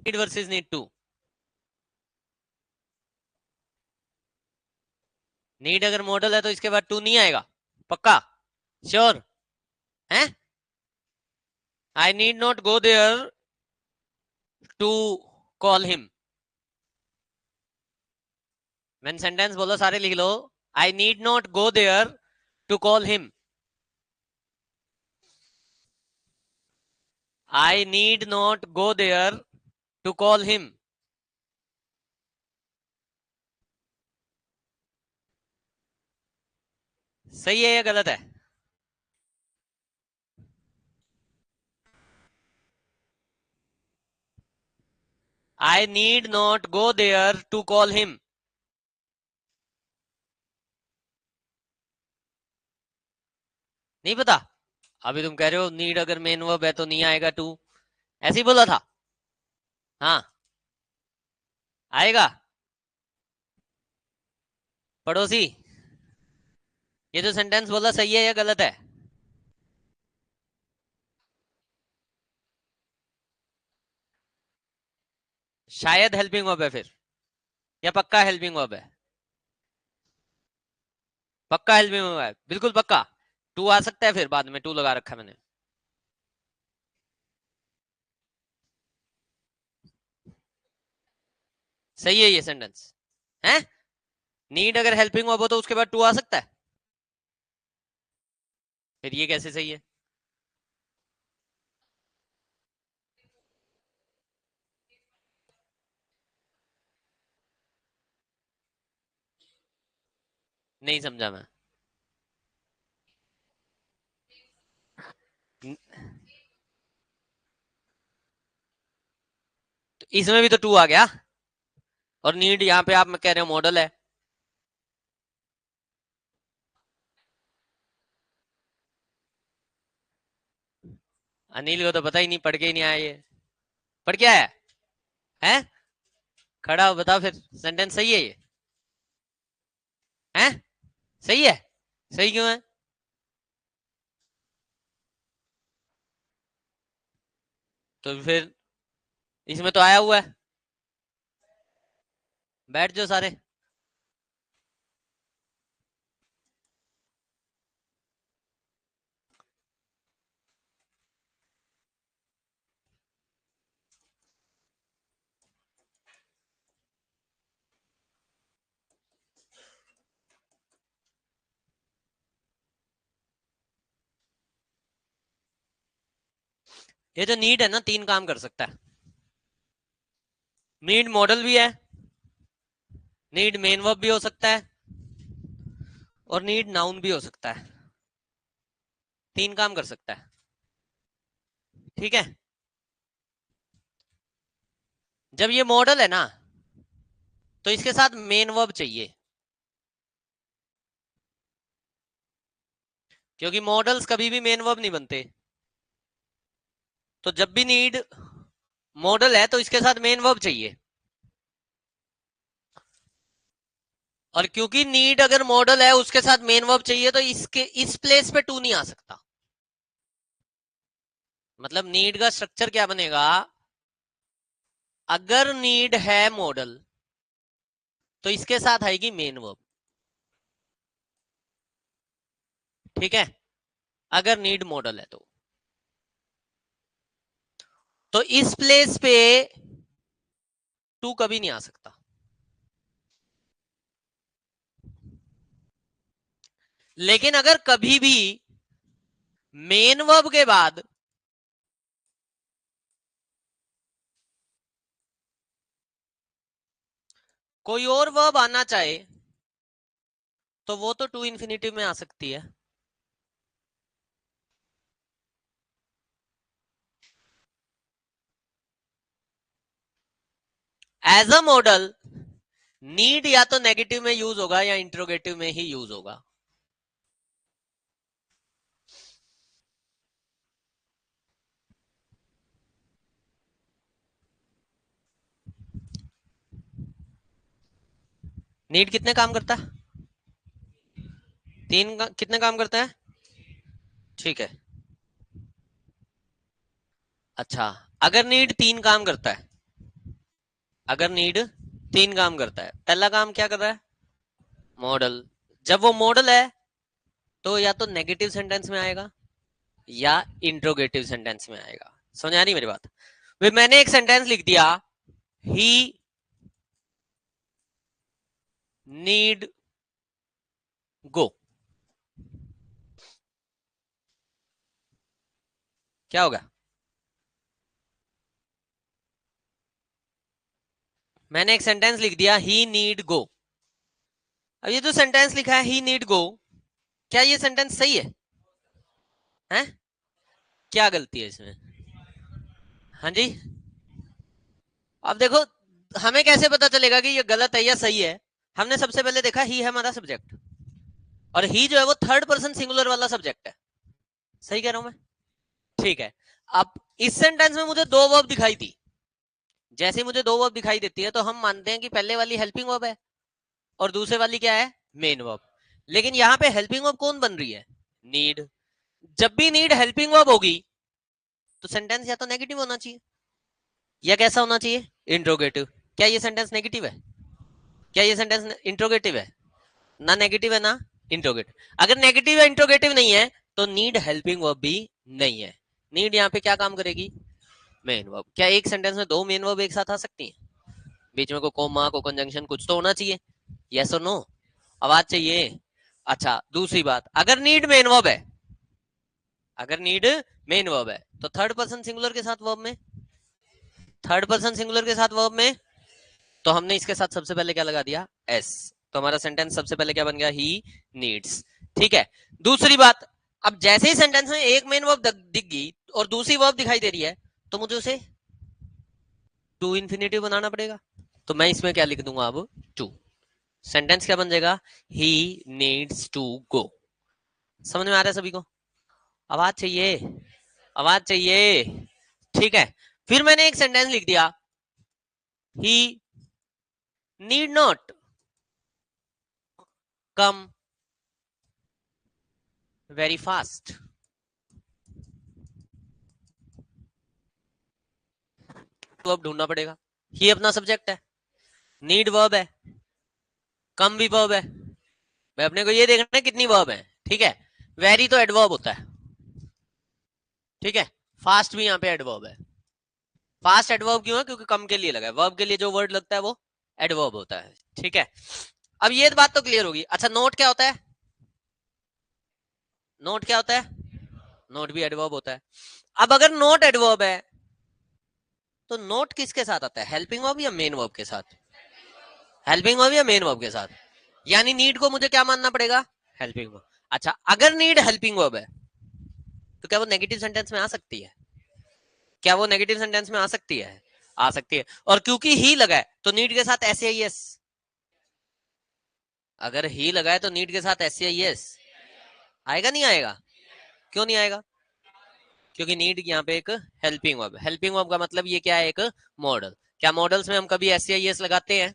Need versus need to. Need अगर modal है तो इसके बाद टू नहीं आएगा, पक्का, श्योर है? I need not go there to call him. मैंने सेंटेंस बोला, सारे लिख लो। I need not go there to call him. I need not go there to call him. सही है या गलत है? I need not go there to call him. नहीं पता? अभी तुम कह रहे हो नीड अगर मेन वर्ब है तो नहीं आएगा टू, ऐसे ही बोला था। हाँ, आएगा। पड़ोसी, ये जो सेंटेंस बोला सही है या गलत है? शायद हेल्पिंग वर्ब है फिर, या पक्का हेल्पिंग वर्ब है? पक्का हेल्पिंग वर्ब है, बिल्कुल पक्का। टू आ सकता है फिर, बाद में टू लगा रखा है मैंने। सही है ये सेंटेंस है। नीड अगर हेल्पिंग वर्ब हो तो उसके बाद टू आ सकता है, फिर ये कैसे सही है? नहीं समझा मैं। तो इसमें भी तो टू आ गया, और नीड यहाँ पे आप कह रहे हो मॉडल है। अनिल को तो पता ही नहीं, पढ़ के ही नहीं आया ये। पढ़ क्या है? खड़ा हो बता फिर, सेंटेंस सही है ये? है? सही है? सही क्यों है? तो फिर इसमें तो आया हुआ है। बैठ जाओ सारे। ये जो नीड है ना, तीन काम कर सकता है। नीड मॉडल भी है, नीड मेन वर्ब भी हो सकता है, और नीड नाउन भी हो सकता है। तीन काम कर सकता है, ठीक है? जब ये मॉडल है ना, तो इसके साथ मेन वर्ब चाहिए, क्योंकि मॉडल्स कभी भी मेन वर्ब नहीं बनते। तो जब भी नीड मॉडल है तो इसके साथ मेन वर्ब चाहिए, और क्योंकि नीड अगर मॉडल है उसके साथ मेन वर्ब चाहिए, तो इसके इस प्लेस पे टू नहीं आ सकता। मतलब नीड का स्ट्रक्चर क्या बनेगा? अगर नीड है मॉडल तो इसके साथ आएगी मेन वर्ब, ठीक है? अगर नीड मॉडल है तो इस प्लेस पे टू कभी नहीं आ सकता। लेकिन अगर कभी भी मेन वर्ब के बाद कोई और वर्ब आना चाहे, तो वो तो टू इन्फिनिटिव में आ सकती है। एज अ मॉडल नीड या तो नेगेटिव में यूज होगा या इंट्रोगेटिव में ही यूज होगा। नीड कितने काम करता है? कितने काम करता है? ठीक है। अच्छा, अगर नीड तीन काम करता है अगर नीड 3 काम करता है, पहला काम क्या कर रहा है, मॉडल। जब वो मॉडल है तो या तो नेगेटिव सेंटेंस में आएगा या इंट्रोगेटिव सेंटेंस में आएगा। समझ आ रही मेरी बात? भाई मैंने एक सेंटेंस लिख दिया, ही नीड गो, क्या होगा? मैंने एक सेंटेंस लिख दिया, ही नीड गो। अब ये जो सेंटेंस लिखा है ही नीड गो, क्या ये सेंटेंस सही है? हैं? क्या गलती है इसमें? हाँ जी। अब देखो, हमें कैसे पता चलेगा कि ये गलत है या सही है? हमने सबसे पहले देखा ही है हमारा सब्जेक्ट, और ही जो है वो थर्ड पर्सन सिंगुलर वाला सब्जेक्ट है। सही कह रहा हूं मैं? ठीक है। अब इस सेंटेंस में मुझे दो वर्ब दिखाई दी। जैसे मुझे दो वर्ब दिखाई देती है तो हम मानते हैं कि पहले वाली हेल्पिंग वर्ब है और दूसरे वाली क्या है, मेन वर्ब। लेकिन यहाँ पे हेल्पिंग वर्ब कौन बन रही है, नीड। जब भी नीड हेल्पिंग वर्ब होगी तो सेंटेंस या तो नेगेटिव होना चाहिए या कैसा होना चाहिए, इंट्रोगेटिव। क्या ये सेंटेंस नेगेटिव है? क्या ये सेंटेंस इंट्रोगेटिव है? ना नेगेटिव है ना इंट्रोगेटिव। अगर नेगेटिव या इंट्रोगेटिव नहीं है तो नीड हेल्पिंग वर्ब भी नहीं है। नीड यहाँ पे क्या काम करेगी, मेन वर्ब। क्या एक सेंटेंस में दो मेन वर्ब एक साथ आ सकती है? बीच में को कोमा को कंजंक्शन कुछ तो होना चाहिए, यस और नो, आवाज चाहिए। अच्छा दूसरी बात, अगर नीड मेन वर्ब है, अगर नीड मेन वर्ब है तो थर्ड पर्सन सिंगुलर के साथ वर्ब में, थर्ड पर्सन सिंगुलर के साथ वर्ब में, तो हमने इसके साथ सबसे पहले क्या लगा दिया, एस। तो हमारा सेंटेंस सबसे पहले क्या बन गया, ही नीड्स। ठीक है। दूसरी बात, अब जैसे ही सेंटेंस में एक मेन वर्ब दिख गई और दूसरी वर्ब दिखाई दे रही है तो मुझे उसे टू इन्फिनेटिव बनाना पड़ेगा। तो मैं इसमें क्या लिख दूंगा अब, टू। सेंटेंस क्या बन जाएगा, ही नीड्स टू गो। समझ में आ रहा है सभी को? आवाज चाहिए, आवाज चाहिए। ठीक है। फिर मैंने एक सेंटेंस लिख दिया, he need not come very fast. Verb ढूंढना पड़ेगा। ही अपना सब्जेक्ट है, नीड वर्ब है, कम भी वर्ब है। मैं अपने को ये देखना है कितनी वर्ब है। ठीक है। वेरी तो एडवर्ब होता है, ठीक है। फास्ट भी यहाँ पे एडवर्ब है। फास्ट एडवर्ब क्यों है, क्योंकि कम के लिए लगा है। वर्ब के लिए जो वर्ड लगता है वो एडवर्ब होता है। ठीक है। अब ये बात तो क्लियर होगी। अच्छा नोट क्या होता है, नोट क्या होता है, नोट भी एडवर्ब होता है। अब अगर नोट एडवर्ब है तो नोट किसके साथ आता है, हेल्पिंग वर्ब या मेन वर्ब के साथ? हेल्पिंग वर्ब या मेन वर्ब के साथ। यानी नीड को मुझे क्या मानना पड़ेगा, हेल्पिंग वर्ब। अच्छा अगर नीड हेल्पिंग वर्ब है तो क्या वो नेगेटिव सेंटेंस में आ सकती है? क्या वो नेगेटिव सेंटेंस में आ सकती है? आ सकती है। और क्योंकि ही लगा है तो नीड के साथ एस आई एस। अगर ही लगा है तो नीड के साथ एस आई एस आएगा नहीं आएगा? क्यों नहीं आएगा? क्योंकि नीड यहाँ पे एक हेल्पिंग वर्ब, हेल्पिंग वर्ब का मतलब ये क्या है, एक मॉडल। क्या मॉडल्स में हम कभी एस आई एस लगाते हैं?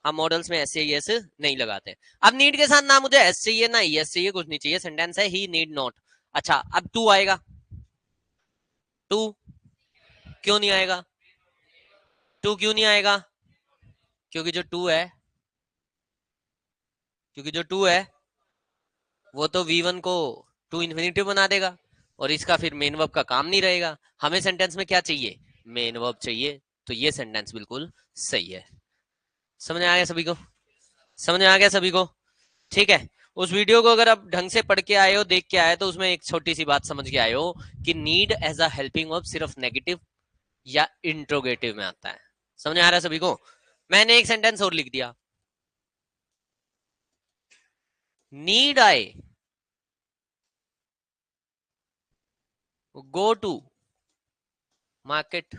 हम मॉडल्स में एस आई एस नहीं लगाते। अब नीड के साथ ना मुझे एस चाहिए ना ई एस चाहिए, कुछ नहीं चाहिए, सेंटेंस है ही नीड नॉट। अच्छा अब टू आएगा, टू क्यों नहीं आएगा, टू क्यों नहीं आएगा? क्योंकि जो टू है, क्योंकि जो टू है वो तो V1 को टू इन्फिनिटिव बना देगा और इसका फिर मेन वर्ब का काम नहीं रहेगा। हमें सेंटेंस में क्या चाहिए, मेन वर्ब चाहिए। तो ये सेंटेंस बिल्कुल सही है। समझ में आ गया सभी को? समझ में आ गया सभी को? ठीक है। उस वीडियो को अगर आप ढंग से पढ़ के आए हो, देख के आए, तो उसमें एक छोटी सी बात समझ के आए हो कि need as a helping verb सिर्फ नेगेटिव या इंट्रोगेटिव में आता है। समझ में आ रहा है सभी को? मैंने एक सेंटेंस और लिख दिया, need I go to market.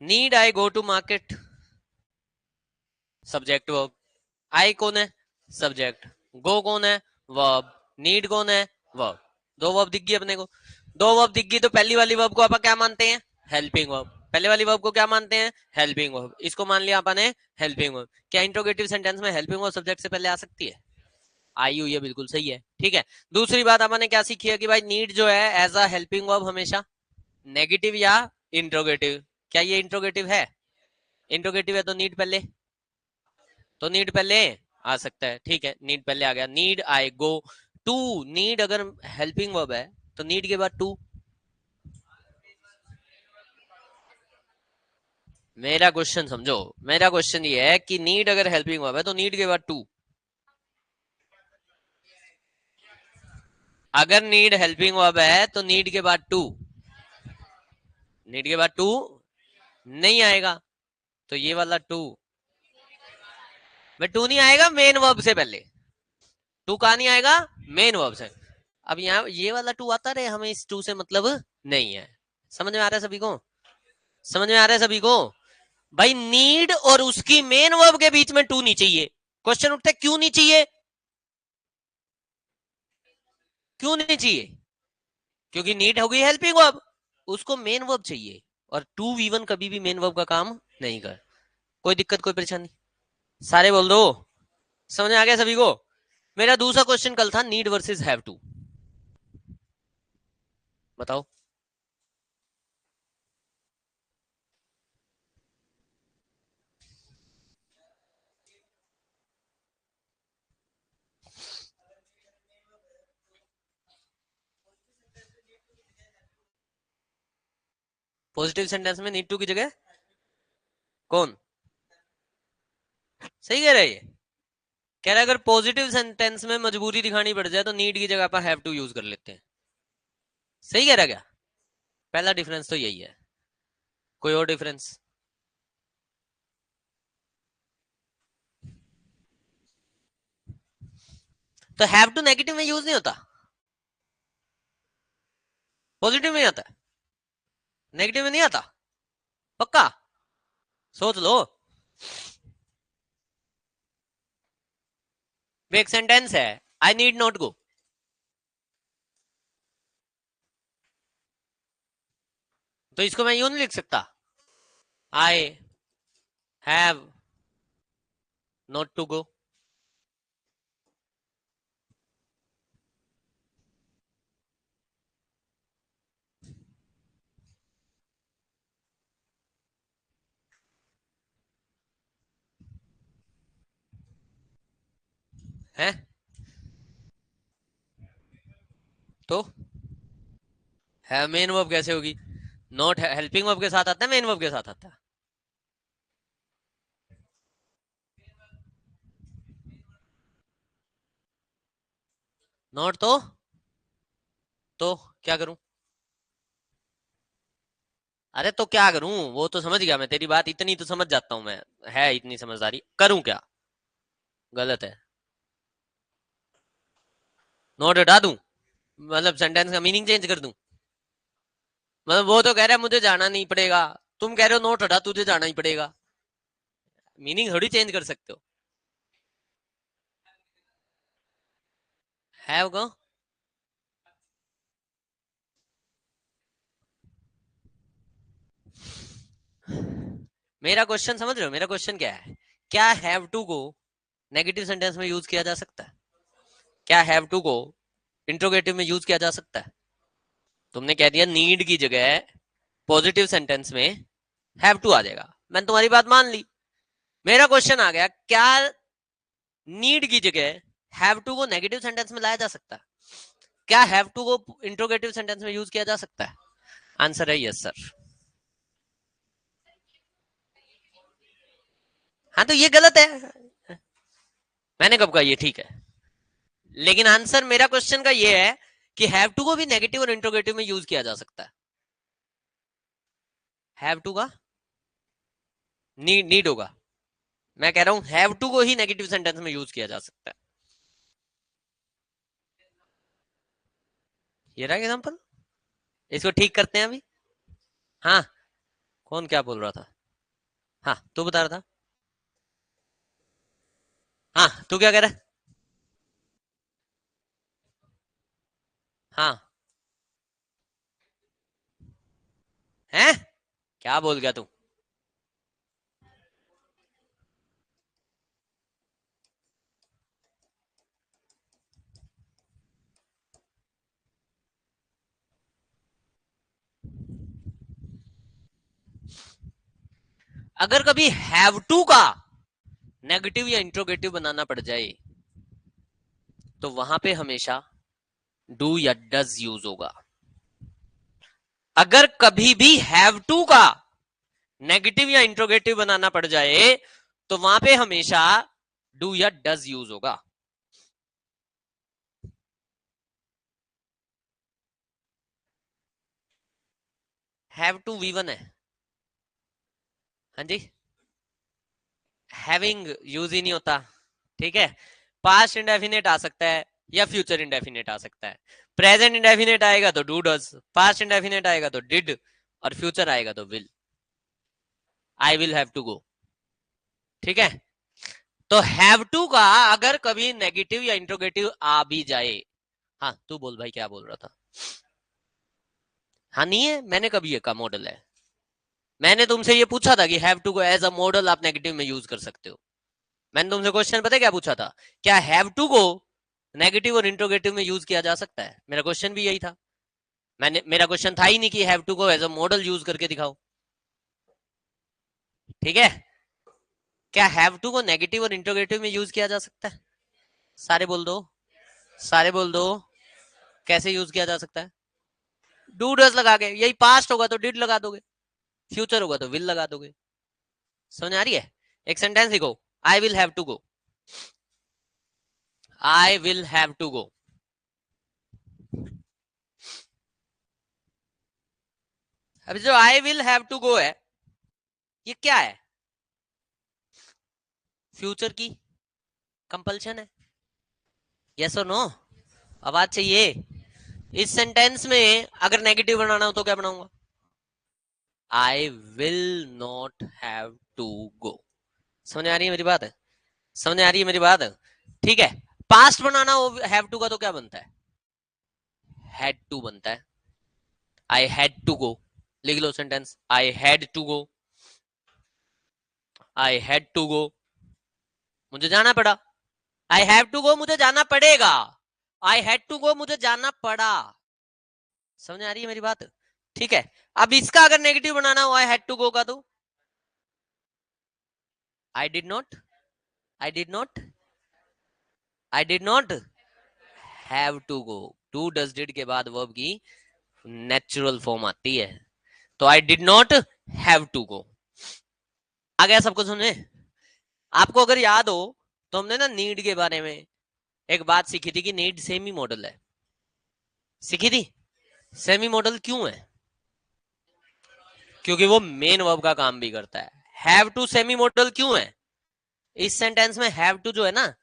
Need I go to market, subject verb. I कौन है, सब्जेक्ट। गो कौन है, वर्ब। नीड कौन है, वर्ब। दो वर्ब दिख गई अपने को। दो वर्ब दिख गई तो पहली वाली वर्ब को अपन क्या मानते हैं, हेल्पिंग वर्ब। पहले वाली वर्ब को क्या मानते हैं, हेल्पिंग वर्ब। इसको मान लिया अपन ने हेल्पिंग वर्ब। क्या इंट्रोगेटिव सेंटेंस में हेल्पिंग वर्ब सब्जेक्ट से पहले आ सकती है? आई हुई है, बिल्कुल सही है। ठीक है, दूसरी बात अपन ने क्या सीखी है कि भाई नीड जो है एज अ हेल्पिंग वर्ब हमेशा नेगेटिव या इंट्रोगेटिव। क्या ये इंट्रोगेटिव है? इंट्रोगेटिव है तो नीड पहले आ सकता है। ठीक है, नीड पहले आ गया, need I go to. Need अगर हेल्पिंग वर्ब है तो नीड के बाद टू। मेरा क्वेश्चन समझो, मेरा क्वेश्चन ये है कि नीड अगर हेल्पिंग वर्ब है तो नीड के बाद टू। अगर नीड हेल्पिंग वर्ब है तो नीड के बाद टू, नीड के बाद टू नहीं आएगा। तो ये वाला टू में टू नहीं आएगा मेन वर्ब से पहले। टू कहां नहीं आएगा? मेन वर्ब से। अब यहाँ ये वाला टू आता रहे, हमें इस टू से मतलब नहीं है। समझ में आ रहा है सभी को? समझ में आ रहा है सभी को? भाई नीड और उसकी मेन वर्ब के बीच में टू नहीं चाहिए। क्वेश्चन उठते क्यों नहीं चाहिए? क्यों नहीं चाहिए? क्योंकि नीड होगी हेल्पिंग वर्ब, उसको मेन वर्ब चाहिए। और टू वी वन कभी भी मेन वर्ब का काम नहीं कर। कोई दिक्कत, कोई परेशानी? सारे बोल दो। समझ में आ गया सभी को? मेरा दूसरा क्वेश्चन कल था नीड वर्सेस हैव टू। बताओ। पॉजिटिव सेंटेंस में नीड टू की जगह कौन? सही कह रहे हैं ये? कह रहा है अगर पॉजिटिव सेंटेंस में मजबूरी दिखानी पड़ जाए तो नीड की जगह पर हैव टू यूज कर लेते हैं। सही कह रहा क्या? पहला डिफरेंस तो यही है। कोई और डिफरेंस? तो हैव टू नेगेटिव में यूज नहीं होता, पॉजिटिव में आता है, नेगेटिव में नहीं आता। पक्का? सोच लो। एक सेंटेंस है, आई नीड नॉट गो, तो इसको मैं यूं नहीं लिख सकता, I have not to go. है तो है मेन वर्ब कैसे होगी? नॉट हेल्पिंग वर्ब के साथ आता है, मेन वर्ब के साथ आता है। नॉट तो क्या करूं? अरे तो क्या करूं, वो तो समझ गया मैं तेरी बात, इतनी तो समझ जाता हूं मैं। है इतनी समझदारी, करूं क्या? गलत है। नॉट हटा दूं? मतलब सेंटेंस का मीनिंग चेंज कर दूं? मतलब वो तो कह रहा है मुझे जाना नहीं पड़ेगा, तुम कह रहे हो नॉट हटा तुझे जाना ही पड़ेगा। मीनिंग थोड़ी चेंज कर सकते हो। हैव को मेरा क्वेश्चन समझ रहे हो? मेरा क्वेश्चन क्या है? क्या हैव टू को नेगेटिव सेंटेंस में यूज किया जा सकता है? क्या हैव टू को इंट्रोगेटिव में यूज किया जा सकता है? तुमने कह दिया नीड की जगह पॉजिटिव सेंटेंस में हैव टू आ जाएगा, मैंने तुम्हारी बात मान ली। मेरा क्वेश्चन आ गया, क्या नीड की जगह हैव टू को नेगेटिव सेंटेंस में लाया जा सकता है? क्या हैव टू को इंट्रोगेटिव सेंटेंस में यूज किया जा सकता है? आंसर है यस सर। हाँ तो ये गलत है, मैंने कब कहा ये ठीक है? लेकिन आंसर मेरा क्वेश्चन का ये है कि हैव टू को भी नेगेटिव और इंट्रोगेटिव में यूज किया जा सकता है। हैव टू का नीड होगा, मैं कह रहा हूं हैव टू को ही नेगेटिव सेंटेंस में यूज किया जा सकता है। ये रहा एग्जांपल, इसको ठीक करते हैं अभी। हाँ, कौन क्या बोल रहा था? हाँ तू बता रहा था। हाँ तू क्या कह रहा है? हाँ है, क्या बोल गया तू? अगर कभी हैव टू का नेगेटिव या इंट्रोगेटिव बनाना पड़ जाए तो वहां पे हमेशा डू या डज यूज होगा। अगर कभी भी हैव टू का नेगेटिव या इंट्रोगेटिव बनाना पड़ जाए तो वहां पे हमेशा डू या डज यूज होगा। हैव टू V1 है। हाँ जी, हैविंग यूज ही नहीं होता। ठीक है, पास्ट इंडेफिनेट आ सकता है या फ्यूचर इंडेफिनेट आ सकता है। प्रेजेंट इंडेफिनेट आएगा तो डू डज, पास्ट इंडेफिनेट आएगा तो डिड, और फ्यूचर आएगा तो will. I will have to go. ठीक है, तो हैव टू का अगर कभी नेगेटिव या इंट्रोगेटिव आ भी जाए। हाँ तू बोल भाई, क्या बोल रहा था? हाँ नहीं है, मैंने कभी ये का मॉडल है। मैंने तुमसे ये पूछा था कि हैव टू को एज अ मॉडल आप नेगेटिव में यूज कर सकते हो। मैंने तुमसे क्वेश्चन पता है क्या पूछा था? क्या हैव टू को नेगेटिव और इंट्रोगेटिव में यूज किया जा सकता है? मेरा क्वेश्चन भी यही था। मेरा क्वेश्चन था ही नहीं कि हैव टू को एज अ मॉडल यूज करके दिखाओ। ठीक है, क्या हैव टू को नेगेटिव और इंट्रोगेटिव में यूज किया जा सकता है? सारे बोल दो, सारे बोल दो। कैसे यूज किया जा सकता है? डू डज लगा के, यही पास्ट होगा तो डिड लगा दोगे, फ्यूचर होगा तो विल लगा दोगे। समझ आ रही है? एक सेंटेंस लिखो, I will have to go. I will have to go. अब जो I will have to go है, ये क्या है? फ्यूचर की कंपल्शन है। यस और नो? आवाज चाहिए। इस सेंटेंस में अगर नेगेटिव बनाना हो तो क्या बनाऊंगा? I will not have to go. समझ आ रही है मेरी बात? समझ आ रही है मेरी बात? ठीक है, पास्ट बनाना हो हैव टू का तो क्या बनता है? हैड टू बनता है। I had to go. लिख लो sentence, I had to go. I had to go, मुझे जाना पड़ा। आई हैव टू गो, मुझे जाना पड़ेगा। आई हैड टू गो, मुझे जाना पड़ा। समझ आ रही है मेरी बात? ठीक है, अब इसका अगर नेगेटिव बनाना हो आई हैड टू गो का तो I did not, I did not, I did not have to go. Do does did के बाद वर्ब की नेचुरल फॉर्म आती है, तो I did not have to go. आ गया सबको सुने? आपको अगर याद हो तो हमने ना नीड के बारे में एक बात सीखी थी कि नीड सेमी मॉडल है। सीखी थी? सेमी मॉडल क्यों है? क्योंकि वो मेन वर्ब का काम भी करता है। हैव टू सेमी मॉडल क्यों है? इस सेंटेंस में हैव टू जो है ना,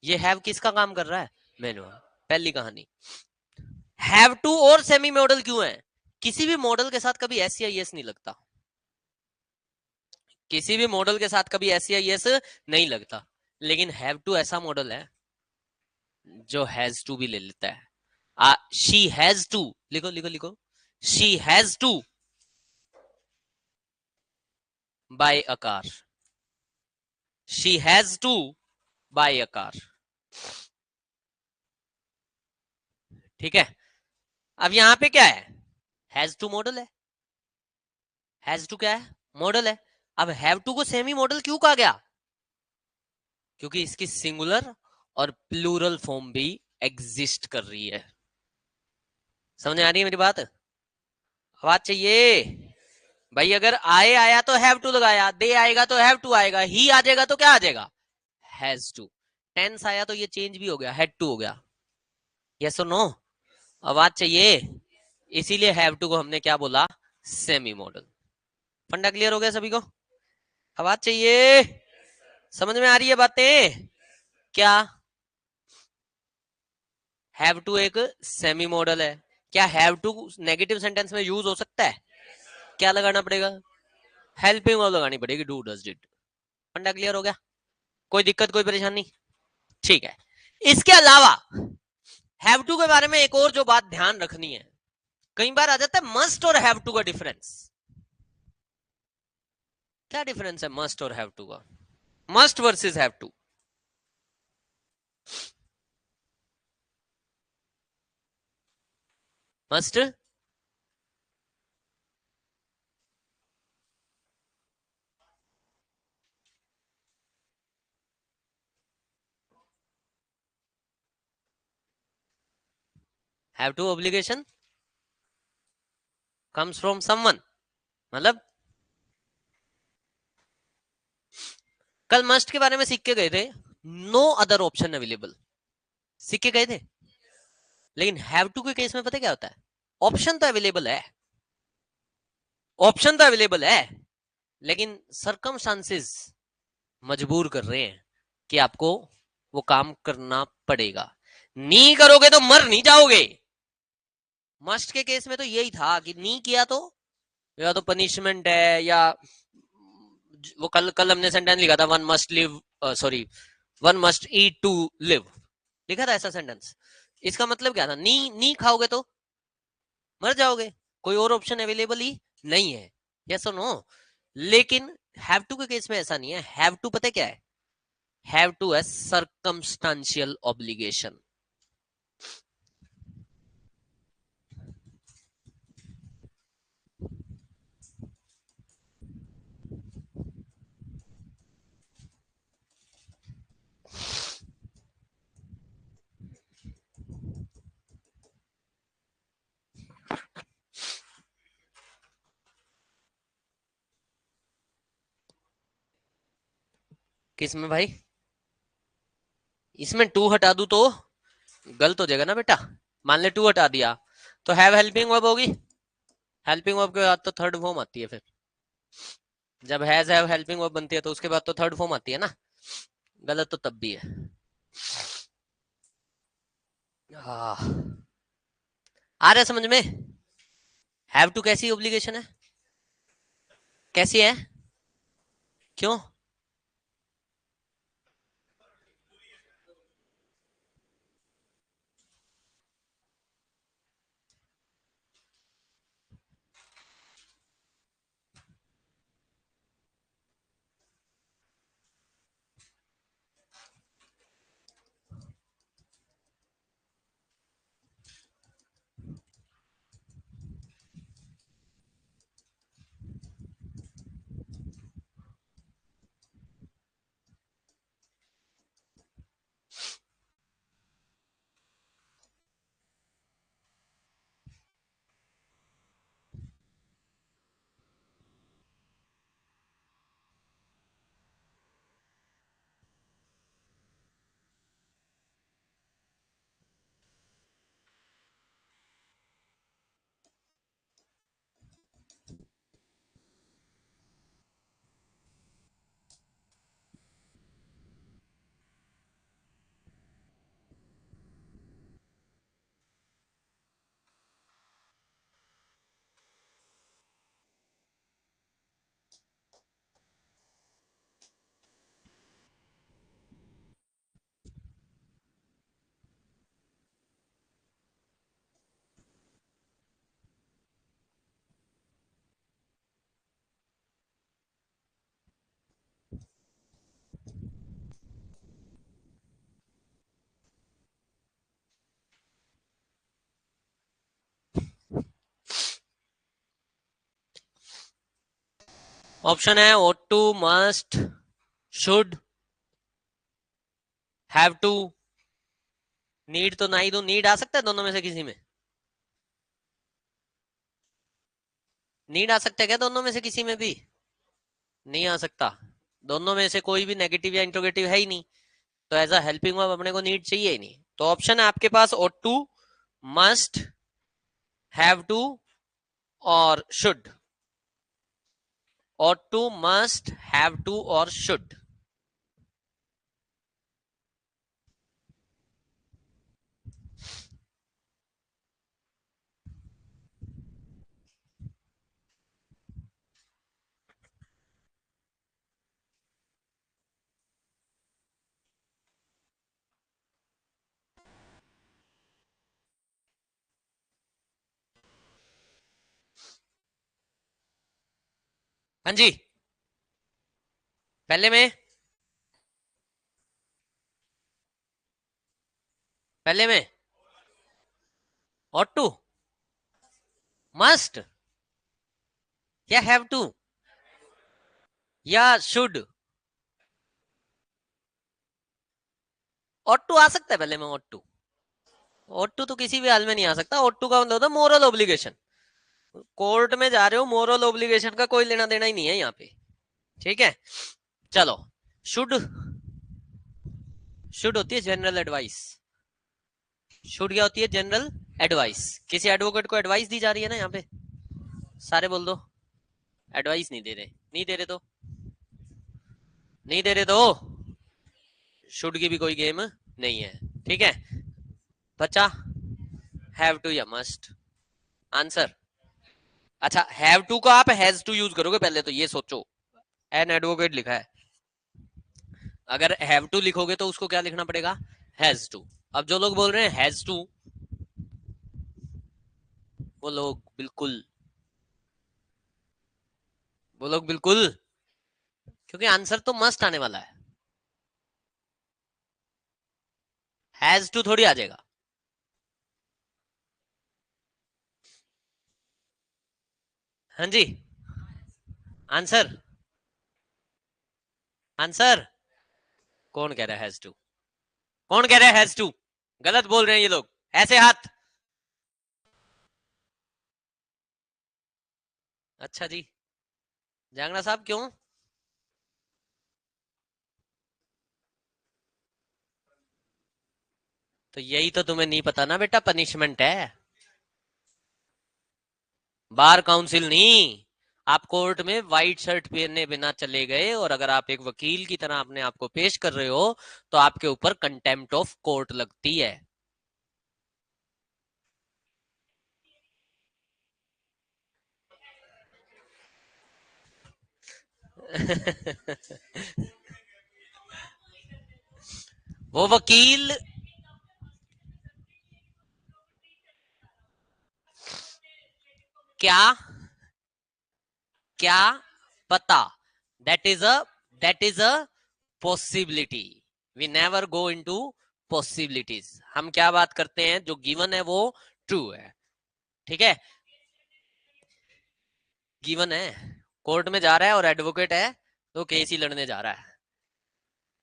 ये हैव किसका काम कर रहा है? Main verb. पहली कहानी। हैव टू और सेमी मॉडल क्यों है? किसी भी मॉडल के साथ कभी एस या यस नहीं लगता। किसी भी मॉडल के साथ कभी एस या यस नहीं लगता, लेकिन हैव टू ऐसा मॉडल है जो हैज टू भी ले लेता है। शी हैज टू, लिखो लिखो लिखो, she has to buy a car. She has to buy a car. ठीक है, अब यहां पे क्या है? हैज टू मॉडल है। हैज टू क्या है? मॉडल है। अब हैव टू को सेमी मॉडल क्यों कहा गया? क्योंकि इसकी सिंगुलर और प्लूरल फॉर्म भी एग्जिस्ट कर रही है। समझ आ रही है मेरी बात? आवाज चाहिए भाई? अगर आए आया तो हैव टू लगाया, दे आएगा तो हैव टू आएगा, ही आ जाएगा तो क्या आ जाएगा? Has to. टेंस आया तो ये चेंज भी हो गया, हैड टू हो गया। यस और नो? आवाज चाहिए? इसीलिए हैव टू को हमने क्या बोला? Semi model. फंडा क्लियर हो गया सभी को? आवाज चाहिए? समझ में आ रही है बातें क्या? हैव टू एक सेमी मॉडल है। क्या हैव टू नेगेटिव सेंटेंस में यूज हो सकता है? क्या लगाना पड़ेगा? हेल्पिंग वर्ब लगानी पड़ेगी, डू डज डिड। फंडा क्लियर हो गया? कोई दिक्कत, कोई परेशानी? ठीक है, इसके अलावा हैव टू के बारे में एक और जो बात ध्यान रखनी है, कई बार आ जाता है मस्ट और हैव टू का डिफरेंस। क्या डिफरेंस है मस्ट और हैव टू का? Must versus have to. Must have to obligation comes from someone, मतलब कल मस्ट के बारे में सीख के गए थे, नो अदर ऑप्शन अवेलेबल, सीख के गए थे। लेकिन हैव टू के केस में पता क्या होता है, ऑप्शन तो अवेलेबल है, ऑप्शन तो अवेलेबल है, लेकिन सरकमस्टांसेस मजबूर कर रहे हैं कि आपको वो काम करना पड़ेगा। नहीं करोगे तो मर नहीं जाओगे। मस्ट के केस में तो यही था कि नहीं किया तो या तो पनिशमेंट है, या वो कल कल हमने सेंटेंस लिखा था, one must live, sorry, one must eat to live, लिखा था ऐसा सेंटेंस। इसका मतलब क्या था, नी नी खाओगे तो मर जाओगे, कोई और ऑप्शन अवेलेबल ही नहीं है, यस और नो। लेकिन हैव टू के केस में ऐसा नहीं है। हैव टू पता क्या है, हैव टू है सर्कमस्टांशियल ऑब्लिगेशन। किसमें भाई, इसमें टू हटा दू तो गलत हो जाएगा ना बेटा। मान ले टू हटा दिया तो हैव हेल्पिंग वर्ब होगी, हेल्पिंग वर्ब के बाद तो थर्ड फॉर्म आती है। फिर जब हैव हेल्पिंग वर्ब बनती है तो उसके बाद तो थर्ड फॉर्म आती है ना, गलत तो तब भी है। हाँ, आ रहा है समझ में। हैव टू कैसी ऑब्लिगेशन है, कैसी है, क्यों? ऑप्शन है ought to, must, should, have to, need तो ना ही दो, नीड आ सकता है दोनों में से किसी में, नीड आ सकता है क्या दोनों में से किसी में भी? नहीं आ सकता, दोनों में से कोई भी नेगेटिव या इंट्रोगेटिव है ही नहीं, तो एज अ हेल्पिंग वर्ब अपने को नीड चाहिए ही नहीं। तो ऑप्शन है आपके पास ought to, must, have to और should। ought to, must, have to और should। हाँ जी, पहले में, पहले में ought to, must या have to या should। ought to आ सकता है पहले में, ought to, ought to तो किसी भी हाल में नहीं आ सकता। ought to का मतलब होता है मोरल ऑब्लिगेशन। कोर्ट में जा रहे हो, मोरल ऑब्लिगेशन का कोई लेना देना ही नहीं है यहाँ पे। ठीक है, चलो। शुड, शुड होती है जनरल एडवाइस। शुड क्या होती है? General advice. किसी एडवोकेट को एडवाइस दी जा रही है ना यहाँ पे, सारे बोल दो। एडवाइस नहीं दे रहे, नहीं दे रहे तो नहीं दे रहे तो शुड की भी कोई गेम नहीं है। ठीक है, बच्चा हैव टू या मस्ट? आंसर। अच्छा, हैव टू को आप हैज टू यूज करोगे पहले, तो ये सोचो एन एडवोकेट लिखा है, अगर हैव टू लिखोगे तो उसको क्या लिखना पड़ेगा? Has to. अब जो लोग बोल रहे हैं हैज टू, वो लोग बिल्कुल, वो लोग बिल्कुल, क्योंकि आंसर तो मस्ट आने वाला है, हैज टू थोड़ी आ जाएगा। हाँ जी, आंसर, आंसर। कौन कह रहा है हैज टू? कौन कह रहा है हैज टू? गलत बोल रहे हैं ये लोग, ऐसे हाथ। अच्छा जी, जांगड़ा साहब क्यों? तो यही तो तुम्हें नहीं पता ना बेटा, पनिशमेंट है। बार काउंसिल नहीं, आप कोर्ट में व्हाइट शर्ट पहने बिना चले गए, और अगर आप एक वकील की तरह अपने आप को पेश कर रहे हो, तो आपके ऊपर कंटेम्प्ट ऑफ कोर्ट लगती है। वो वकील, क्या, क्या पता, that is a, that is a possibility. We never go into possibilities. हम क्या बात करते हैं, जो गिवन है वो ट्रू है। ठीक है, गिवन है, कोर्ट में जा रहा है और एडवोकेट है, तो केस ही लड़ने जा रहा है।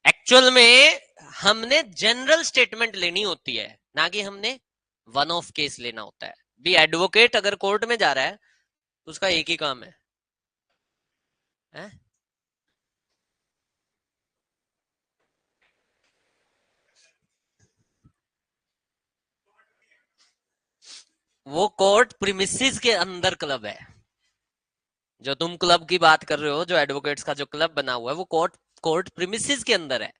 एक्चुअल में हमने जनरल स्टेटमेंट लेनी होती है, ना कि हमने वन ऑफ केस लेना होता है। भी एडवोकेट अगर कोर्ट में जा रहा है तो उसका एक ही काम है? वो कोर्ट प्रीमिसेस के अंदर क्लब है। जो तुम क्लब की बात कर रहे हो, जो एडवोकेट्स का जो क्लब बना हुआ है, वो कोर्ट, कोर्ट प्रीमिसेस के अंदर है,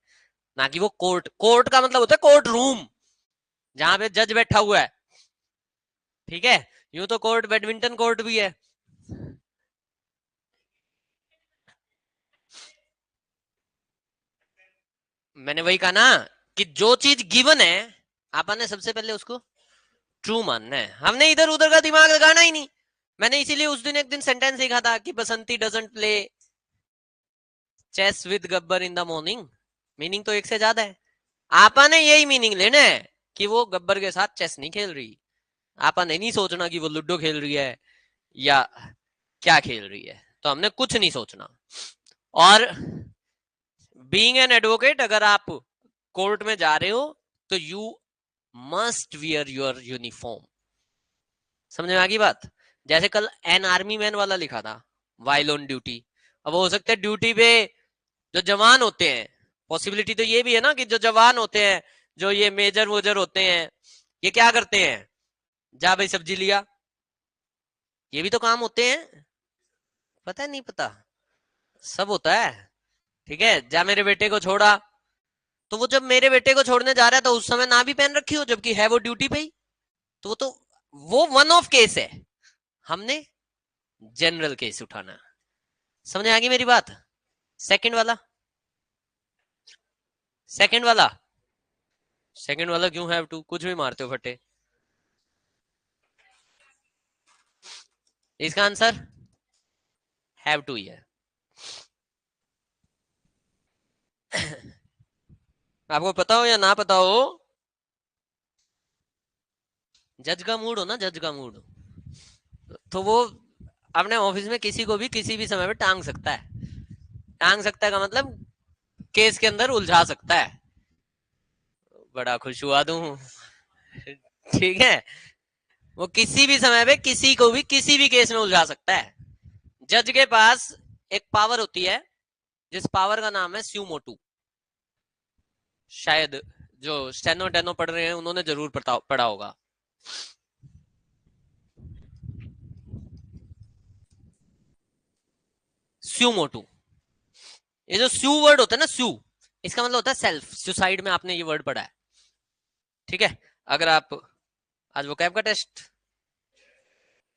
ना कि वो कोर्ट। कोर्ट का मतलब होता है कोर्ट रूम, जहां पे जज बैठा हुआ है। ठीक है, यूं तो कोर्ट बैडमिंटन कोर्ट भी है। मैंने वही कहा ना, कि जो चीज गिवन है, आपने ने सबसे पहले उसको ट्रू मानना है। हमने इधर उधर का दिमाग लगाना ही नहीं। मैंने इसीलिए उस दिन एक दिन सेंटेंस लिखा था कि Basanti doesn't play chess with Gabbar in the morning. Meaning तो एक से ज्यादा है। आपा ने यही मीनिंग लेना है कि वो गब्बर के साथ चेस नहीं खेल रही। आपा ने नहीं सोचना कि वो लूडो खेल रही है या क्या खेल रही है, तो हमने कुछ नहीं सोचना। और बीइंग एन एडवोकेट, अगर आप कोर्ट में जा रहे हो तो you must wear your uniform. समझ में आ गई बात? जैसे कल एन आर्मी मैन वाला लिखा था, वाइल ऑन ड्यूटी। अब हो सकता है ड्यूटी पे जो जवान होते हैं, पॉसिबिलिटी तो ये भी है ना कि जो जवान होते हैं, जो ये मेजर वोजर होते हैं, ये क्या करते हैं? जा भाई सब्जी लिया, ये भी तो काम होते हैं। पता है नहीं पता? सब होता है। ठीक है, जा मेरे बेटे को छोड़ा, तो वो जब मेरे बेटे को छोड़ने जा रहा है तो उस समय ना भी पहन रखी हो, जबकि है वो ड्यूटी पे ही, तो वो वन ऑफ केस है। हमने जनरल केस उठाना। समझ आ गई मेरी बात? सेकंड वाला, सेकंड वाला, सेकंड वाला क्यों हैव टू? कुछ भी मारते हो फटे। इसका आंसर हैव टू ही है। आपको पता हो या ना पता हो, जज का मूड हो ना, जज का मूड, तो वो अपने ऑफिस में किसी को भी किसी भी समय में टांग सकता है। टांग सकता है का मतलब केस के अंदर उलझा सकता है। बड़ा खुश हुआ तू। ठीक है, वो किसी भी समय पे किसी को भी किसी भी केस में उलझा सकता है। जज के पास एक पावर होती है जिस पावर का नाम है स्यू मोटू। शायद जो स्टेनो टेनो पढ़ रहे हैं उन्होंने जरूर पढ़ा होगा। स्यू मोटू, ये जो स्यू वर्ड होता है ना, स्यू, इसका मतलब होता है सेल्फ। सुसाइड में आपने ये वर्ड पढ़ा है, ठीक है। अगर आप आज वो कैब का टेस्ट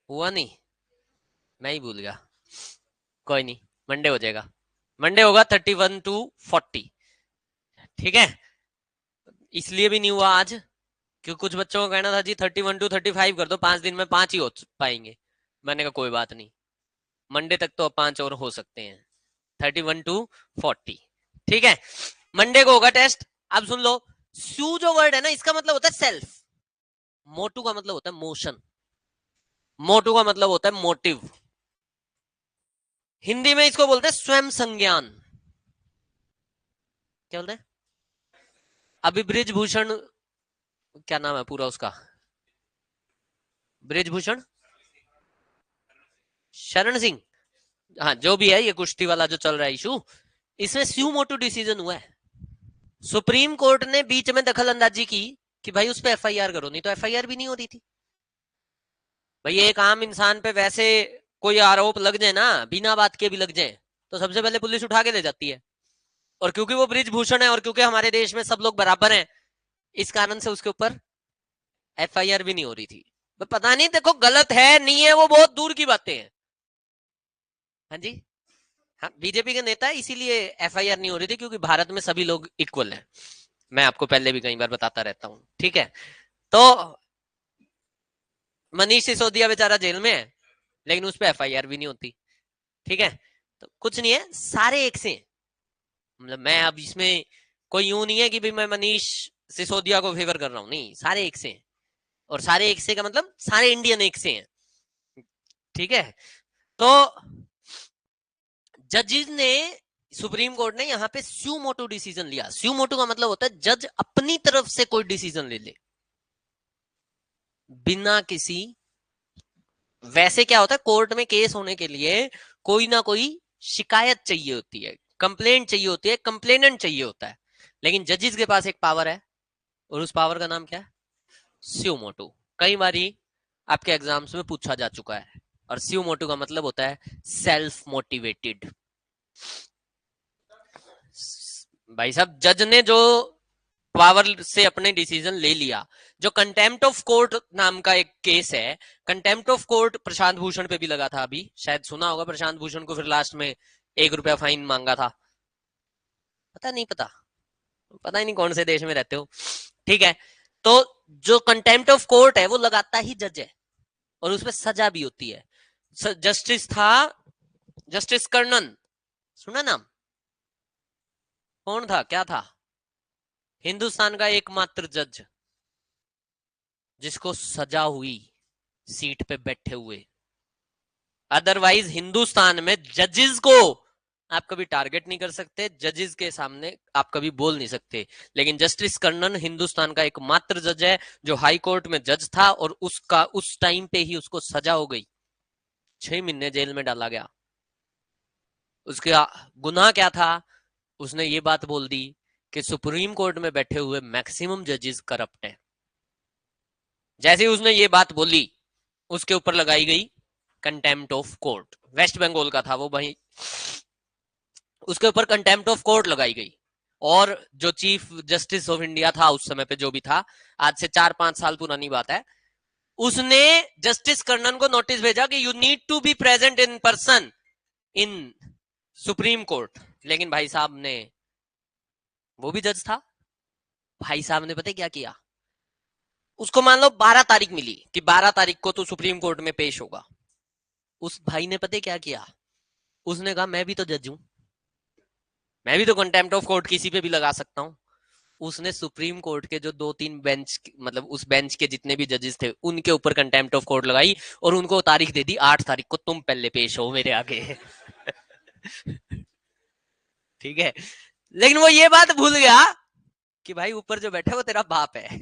हुआ नहीं, मैं ही भूल गया, कोई नहीं, मंडे हो जाएगा। मंडे होगा 31 to 40, ठीक है। इसलिए भी नहीं हुआ आज क्योंकि कुछ बच्चों को कहना था जी 31 to 35 कर दो, 5 दिन में 5 ही हो पाएंगे। मैंने कहा कोई बात नहीं, मंडे तक तो 5 और हो सकते हैं, 31 to 40, ठीक है। मंडे को होगा टेस्ट। अब सुन लो, स्यू जो वर्ड है ना, इसका मतलब होता है सेल्फ। मोटू का मतलब होता है मोशन, मोटू का मतलब होता है मोटिव। हिंदी में इसको बोलते हैं स्वयं संज्ञान। क्या बोलते हैं? अभी ब्रिजभूषण, क्या नाम है पूरा उसका, ब्रिजभूषण शरण सिंह, हाँ जो भी है, ये कुश्ती वाला जो चल रहा है इशू, इसमें स्यू मोटू डिसीजन हुआ है। सुप्रीम कोर्ट ने बीच में दखल अंदाजी की कि भाई उस पर एफआईआर करो, नहीं तो एफआईआर भी नहीं हो रही थी। भाई एक आम इंसान पे वैसे कोई आरोप लग जाए ना, बिना बात के भी लग जाए, तो सबसे पहले पुलिस उठा के ले जाती है। और क्योंकि वो ब्रिजभूषण है और क्योंकि हमारे देश में सब लोग बराबर हैं, इस कारण से उसके ऊपर एफआईआर भी नहीं हो रही थी। पता नहीं, देखो गलत है नहीं है वो बहुत दूर की बातें हैं। हाँ जी, हाँ बीजेपी के नेता है इसीलिए एफआईआर नहीं हो रही थी, क्योंकि भारत में सभी लोग इक्वल हैं। मैं आपको पहले भी कई बार बताता रहता हूँ, ठीक है। तो मनीष सिसोदिया बेचारा जेल में है, लेकिन उस पर एफआईआर भी नहीं होती, ठीक है। तो कुछ नहीं है, सारे एक से हैं। मतलब मैं अब इसमें कोई यूं नहीं है कि भी मैं मनीष सिसोदिया को फेवर कर रहा हूँ, नहीं, सारे एक से हैं। और सारे एक से का मतलब सारे इंडियन एक से हैं, ठीक है। तो जजेस ने, सुप्रीम कोर्ट ने यहाँ पे स्यू मोटो डिसीजन लिया। स्यू मोटो का मतलब होता है जज अपनी तरफ से कोई डिसीजन ले ले बिना किसी, वैसे क्या होता है कोर्ट में केस होने के लिए कोई ना कोई शिकायत चाहिए होती है, कंप्लेंट चाहिए होती है, कंप्लेनेंट चाहिए होता है। लेकिन जजेस के पास एक पावर है और उस पावर का नाम क्या है? स्यू मोटो। कई बारी आपके एग्जाम्स में पूछा जा चुका है। और स्यू मोटो का मतलब होता है सेल्फ मोटिवेटेड। भाई साहब, जज ने जो पावर से अपने डिसीजन ले लिया, जो कंटेम्प्ट ऑफ कोर्ट नाम का एक केस है, contempt of court Prashant Bhushan पे भी लगा था, अभी शायद सुना होगा, प्रशांत भूषण को फिर लास्ट में 1 रुपया फाइन मांगा था। पता नहीं, पता ही नहीं कौन से देश में रहते हो, ठीक है। तो जो कंटेम्प्ट ऑफ कोर्ट है वो लगाता ही जज है, और उसमें सजा भी होती है। जस्टिस था, जस्टिस कर्णन, सुना नाम? कौन था, क्या था? हिंदुस्तान का एकमात्र जज जिसको सजा हुई सीट पे बैठे हुए। अदरवाइज हिंदुस्तान में जजेस को आप कभी टारगेट नहीं कर सकते, जजेस के सामने आप कभी बोल नहीं सकते। लेकिन जस्टिस कर्णन हिंदुस्तान का एकमात्र जज है जो हाई कोर्ट में जज था, और उसका उस टाइम पे ही उसको सजा हो गई, 6 महीने जेल में डाला गया। उसका गुनाह क्या था? उसने ये बात बोल दी कि सुप्रीम कोर्ट में बैठे हुए मैक्सिमम जजेस करप्ट हैं। जैसे ही उसने ये बात बोली, उसके ऊपर लगाई गई contempt of court. West Bengal का था वो भाई, उसके ऊपर कंटेम्प्ट ऑफ कोर्ट लगाई गई। और जो चीफ जस्टिस ऑफ इंडिया था उस समय पे, जो भी था, आज से 4-5 साल पुरानी बात है, उसने जस्टिस कर्णन को नोटिस भेजा कि you need to be present in person in supreme court. लेकिन भाई साहब ने, वो भी जज था, भाई साहब ने पता क्या किया? उसको मान लो 12 तारीख मिली कि 12 तारीख को तो सुप्रीम कोर्ट में पेश होगा। उस भाई ने पता क्या किया? उसने कहा मैं भी तो जज हूं, मैं भी तो कंटेम्प्ट ऑफ कोर्ट किसी पे भी लगा सकता हूं। उसने सुप्रीम कोर्ट के जो 2-3 बेंच, मतलब उस बेंच के जितने भी जजेस थे, उनके ऊपर कंटेम्प्ट ऑफ कोर्ट लगाई और उनको तारीख दे दी 8 तारीख को, तुम पहले पेश हो मेरे आगे। ठीक है। लेकिन वो ये बात भूल गया कि भाई ऊपर जो बैठा है वो तेरा बाप है।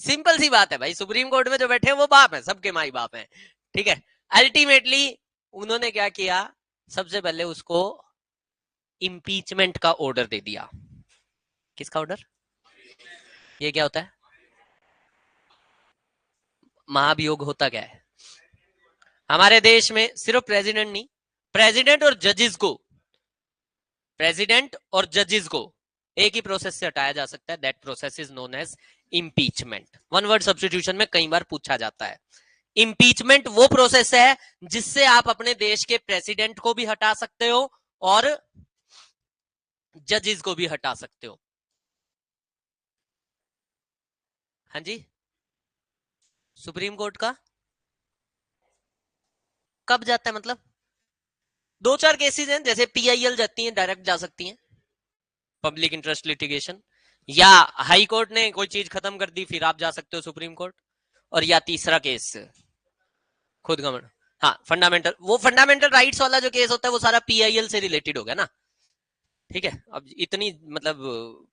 सिंपल सी बात है भाई, सुप्रीम कोर्ट में जो बैठे हैं वो बाप है, सबके माई बाप हैं, ठीक है। अल्टीमेटली उन्होंने क्या किया, सबसे पहले उसको इम्पीचमेंट का ऑर्डर दे दिया। किसका ऑर्डर? ये क्या होता है? महाभियोग होता क्या है? हमारे देश में सिर्फ प्रेसिडेंट नहीं, प्रेसिडेंट और जजेस को, प्रेसिडेंट और जजेस को एक ही प्रोसेस से हटाया जा सकता है, that process is known as impeachment. One word substitution में कई बार पूछा जाता है। इम्पीचमेंट वो प्रोसेस है जिससे आप अपने देश के प्रेसिडेंट को भी हटा सकते हो और जजेस को भी हटा सकते हो। हाँ जी, सुप्रीम कोर्ट का कब जाता है मतलब? दो चार केसेस हैं, जैसे पीआईएल जाती हैं, डायरेक्ट जा सकती हैं, पब्लिक इंटरेस्ट लिटिगेशन, या हाई कोर्ट ने कोई चीज खत्म कर दी फिर आप जा सकते हो सुप्रीम कोर्ट, और या तीसरा केस खुद गवर्नमेंट। हाँ, फंडामेंटल, वो फंडामेंटल राइट्स वाला जो केस होता है वो सारा पीआईएल से रिलेटेड हो गया ना, ठीक है। अब इतनी मतलब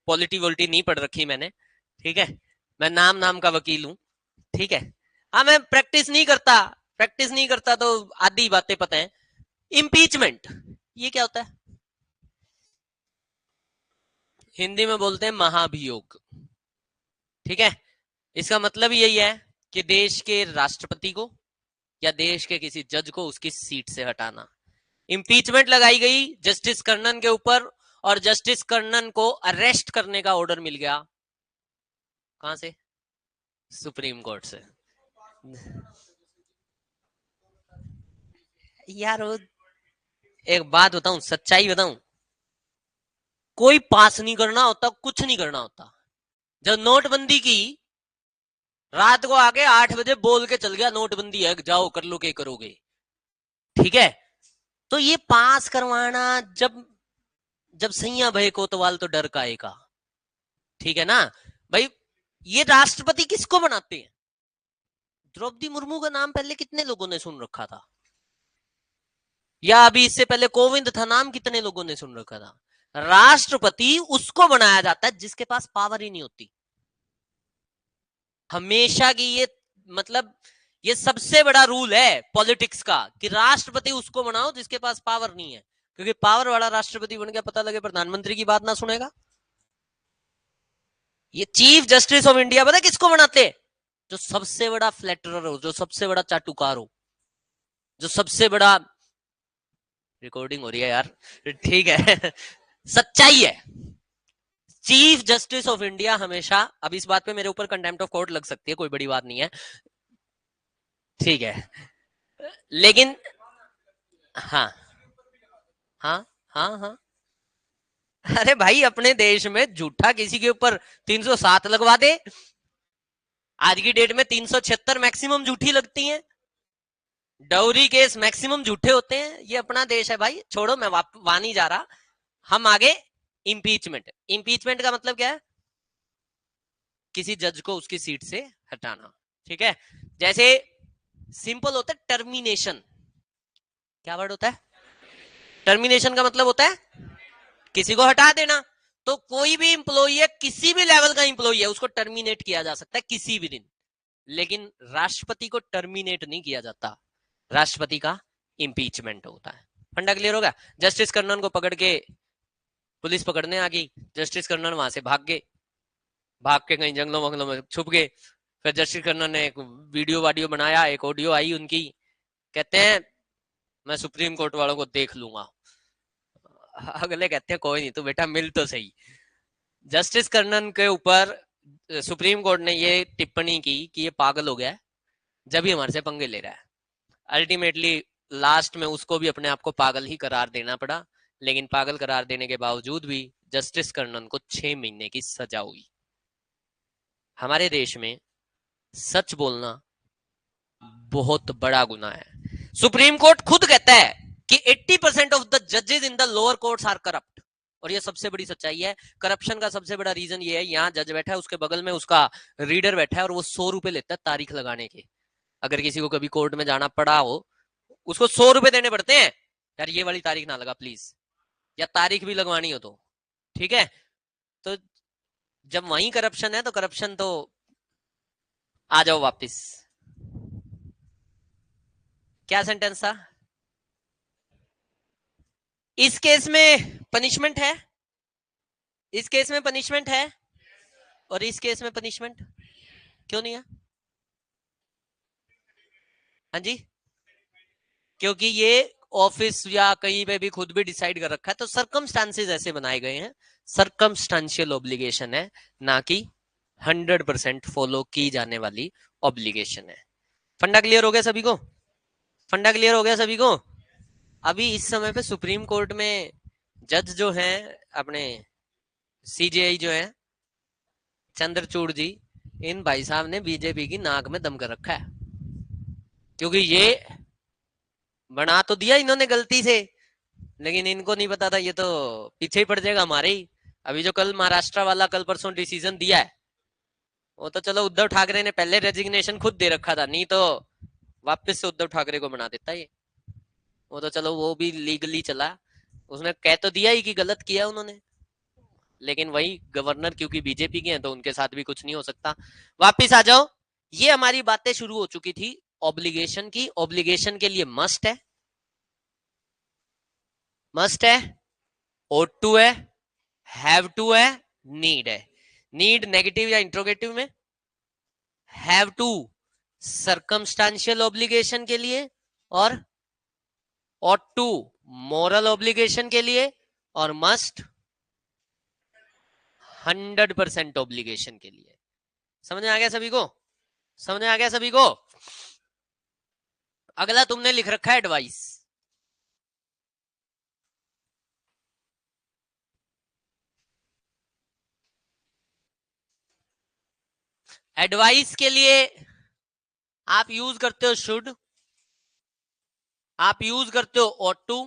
पॉलिटी वोलिटी नहीं पढ़ रखी मैंने, ठीक है, मैं नाम नाम का वकील हूँ, ठीक है। हाँ, मैं प्रैक्टिस नहीं करता तो आधी बातें पता है। इम्पीचमेंट ये क्या होता है? हिंदी में बोलते हैं महाभियोग, ठीक है। इसका मतलब यही है कि देश के राष्ट्रपति को या देश के किसी जज को उसकी सीट से हटाना। इम्पीचमेंट लगाई गई जस्टिस कर्णन के ऊपर, और जस्टिस कर्णन को अरेस्ट करने का ऑर्डर मिल गया। कहां से? सुप्रीम कोर्ट से। यार वो, एक बात बताऊं, सच्चाई बताऊं, कोई पास नहीं करना होता, कुछ नहीं करना होता। जब नोटबंदी की, रात को आके 8 बजे बोल के चल गया नोटबंदी है, जाओ कर लो, क्या करोगे, ठीक है। तो ये पास करवाना, जब जब सैया भय कोतवाल तो डर का एका, ठीक है ना भाई। ये राष्ट्रपति किसको बनाते हैं? द्रौपदी मुर्मू का नाम पहले कितने लोगों ने सुन रखा था? या अभी इससे पहले कोविंद था, नाम कितने लोगों ने सुन रखा था? राष्ट्रपति उसको बनाया जाता है जिसके पास पावर ही नहीं होती। हमेशा की ये, मतलब ये सबसे बड़ा रूल है पॉलिटिक्स का, कि राष्ट्रपति उसको बनाओ जिसके पास पावर नहीं है, क्योंकि पावर वाला राष्ट्रपति बन गया, पता लगे प्रधानमंत्री की बात ना सुनेगा। ये चीफ जस्टिस ऑफ इंडिया पता किसको बनाते हैं? जो सबसे बड़ा फ्लैटरर हो, जो सबसे बड़ा चाटुकार हो, जो सबसे बड़ा, रिकॉर्डिंग हो रही है यार, ठीक है, सच्चाई है। चीफ जस्टिस ऑफ इंडिया हमेशा, अब इस बात पे मेरे ऊपर कंटेम्प्ट ऑफ कोर्ट लग सकती है, कोई बड़ी बात नहीं है, ठीक है, लेकिन हाँ, हाँ, हाँ, हाँ। अरे भाई, अपने देश में झूठा किसी के ऊपर 307 लगवा दे, आज की डेट में 376 मैक्सिमम झूठी लगती हैं, डाउरी केस मैक्सिमम झूठे होते हैं। ये अपना देश है भाई, छोड़ो, मैं वहां नहीं जा रहा, हम आगे। इम्पीचमेंट, इम्पीचमेंट का मतलब क्या है? किसी जज को उसकी सीट से हटाना, ठीक है। जैसे सिंपल होता है टर्मिनेशन, क्या वर्ड होता है? टर्मिनेशन का मतलब होता है किसी को हटा देना। तो कोई भी इंप्लॉई है, किसी भी लेवल का इंप्लॉई है, उसको टर्मिनेट किया जा सकता है किसी भी दिन, लेकिन राष्ट्रपति को टर्मिनेट नहीं किया जाता, राष्ट्रपति का इम्पीचमेंट होता है। फंडा क्लियर होगा? जस्टिस कर्नन को पकड़ के पुलिस पकड़ने आ गई, जस्टिस कर्नन वहां से भाग गए, भाग के कहीं जंगलों वंगलों में छुप गए। फिर जस्टिस कर्नन ने एक वीडियो वाडियो बनाया, एक ऑडियो आई उनकी, कहते हैं मैं सुप्रीम कोर्ट वालों को देख लूंगा। अगले कहते हैं कोई नहीं, तो बेटा मिल तो सही। जस्टिस कर्नन के ऊपर सुप्रीम कोर्ट ने ये टिप्पणी की कि ये पागल हो गया है, जब ही हमारे से पंगे ले रहा है। अल्टीमेटली लास्ट में उसको भी अपने आप को पागल ही करार देना पड़ा, लेकिन पागल करार देने के बावजूद भी जस्टिस कर्नन को 6 महीने की सजा हुई। हमारे देश में सच बोलना बहुत बड़ा गुनाह है। सुप्रीम कोर्ट खुद कहता है कि 80% ऑफ द जजेस in the lower courts are corrupt, और ये सबसे बड़ी सच्चाई है। करप्शन का सबसे बड़ा रीजन ये है, यहाँ जज बैठा है, उसके बगल में उसका रीडर बैठा है, और वो 100 रुपए लेता है तारीख लगाने के। अगर किसी को कभी कोर्ट में जाना पड़ा हो, उसको 100 रुपए देने पड़ते हैं, यार ये वाली तारीख ना लगा प्लीज, या तारीख भी लगवानी हो तो, ठीक है। तो जब वही करप्शन है, तो करप्शन तो आ जाओ वापिस। क्या सेंटेंस था? इस केस में पनिशमेंट है, इस केस में पनिशमेंट है, और इस केस में पनिशमेंट क्यों नहीं है? हाँ जी, क्योंकि ये ऑफिस या कहीं पे भी खुद भी डिसाइड कर रखा है, तो सरकमस्टांसेस ऐसे बनाए गए हैं, सरकमस्टांशियल ऑब्लिगेशन है, ना कि 100% फॉलो की जाने वाली ऑब्लिगेशन है। फंडा क्लियर हो गया सभी को? फंडा क्लियर हो गया सभी को? अभी इस समय पे सुप्रीम कोर्ट में जज जो हैं अपने सीजेआई जो है चंद्रचूड़ जी, इन भाई साहब ने बीजेपी की नाक में दम कर रखा है, क्योंकि ये बना तो दिया इन्होंने गलती से, लेकिन इनको नहीं पता था ये तो पीछे ही पड़ जाएगा हमारे ही। अभी जो कल महाराष्ट्र वाला कल परसों डिसीजन दिया है, वो तो चलो उद्धव ठाकरे ने पहले रेजिग्नेशन खुद दे रखा था, नहीं तो वापस से उद्धव ठाकरे को बना देता ये। वो तो चलो वो भी लीगली चला, उसने कह तो दिया ही कि गलत किया उन्होंने, लेकिन वही गवर्नर क्योंकि बीजेपी के हैं तो उनके साथ भी कुछ नहीं हो सकता। वापिस आ जाओ, ये हमारी बातें शुरू हो चुकी थी ऑब्लिगेशन की। ऑब्लिगेशन के लिए मस्ट है, मस्ट है, ओट टू है, हैव टू है, नीड है। नीड नेगेटिव या इंट्रोगेटिव में? हैव टू सर्कमस्टांशियल ऑब्लिगेशन के लिए, और ought to moral obligation के लिए, और must 100% obligation के लिए। समझ में आ गया सभी को? समझ में आ गया सभी को? अगला तुमने लिख रखा है एडवाइस। एडवाइस के लिए आप यूज करते हो शुड, आप यूज करते हो ought to,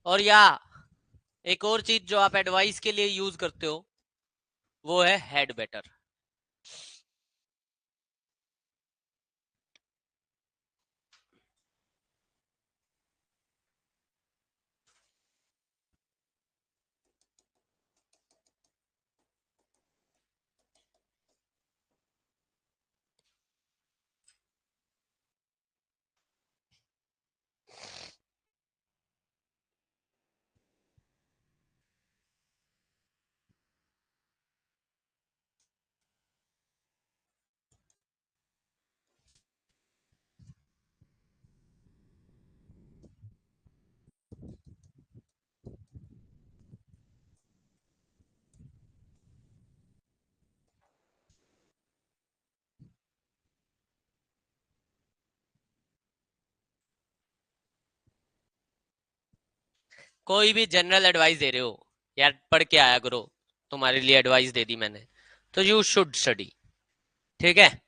और या एक और चीज जो आप एडवाइस के लिए यूज करते हो वो है हैड बेटर। कोई भी जनरल एडवाइस दे रहे हो, यार पढ़ के आया करो, तुम्हारे लिए एडवाइस दे दी मैंने, तो यू शुड स्टडी। ठीक है?